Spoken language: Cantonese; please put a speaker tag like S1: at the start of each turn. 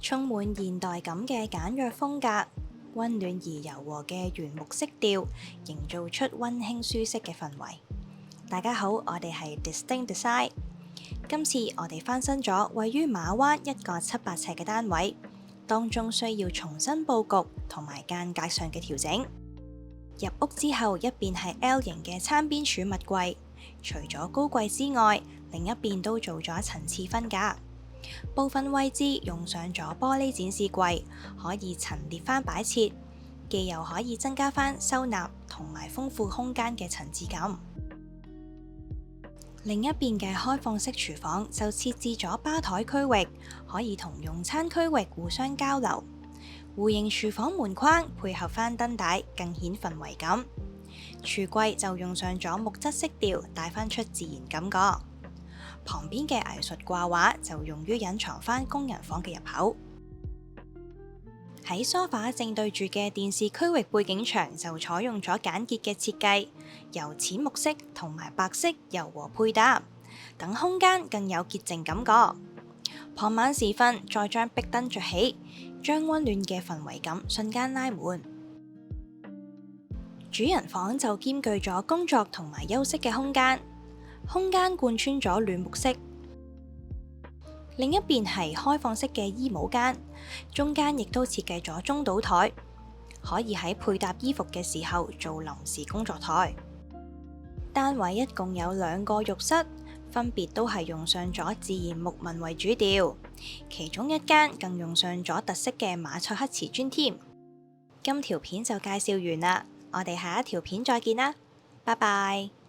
S1: 充滿現代感嘅簡約風格，溫暖而柔和嘅原木色調，營造出溫馨舒適嘅氛圍。大家好，我哋係 Distinct Design。今次我哋翻新咗位於馬灣一個700尺嘅單位，當中需要重新佈局同埋間隔上嘅調整。入屋之後，一邊係 L 型嘅餐邊儲物櫃，除咗高櫃之外，另一邊都做咗層次分隔。部分位置用上咗玻璃展示櫃，可以陳列翻擺設，既又可以增加翻收納同埋豐富空間嘅層次感。另一邊嘅開放式廚房就設置咗吧台區域，可以同用餐區域互相交流。弧形廚房門框配合翻燈帶，更顯氛圍感。櫥櫃就用上咗木質色調，帶翻出自然感覺。旁邊嘅藝術掛畫就用於隱藏翻工人房嘅入口。喺梳化正對住嘅電視區域背景牆就採用咗簡潔嘅設計，由淺木色同埋白色柔和配搭，等空間更有潔淨感覺。傍晚時分再將壁燈着起，將溫暖嘅氛圍感瞬間拉滿。主人房就兼具咗工作同埋休息嘅空間，空間貫穿咗暖木色。另一邊係開放式嘅衣帽間，中間亦都設計咗中島台，可以喺配搭衣服嘅時候做臨時工作台。單位一共有2個浴室，分別都係用上咗自然木紋為主調，其中一間更用上咗特色嘅馬賽克瓷磚添。今條片就介紹完啦，我哋下一條片再見啦，拜拜。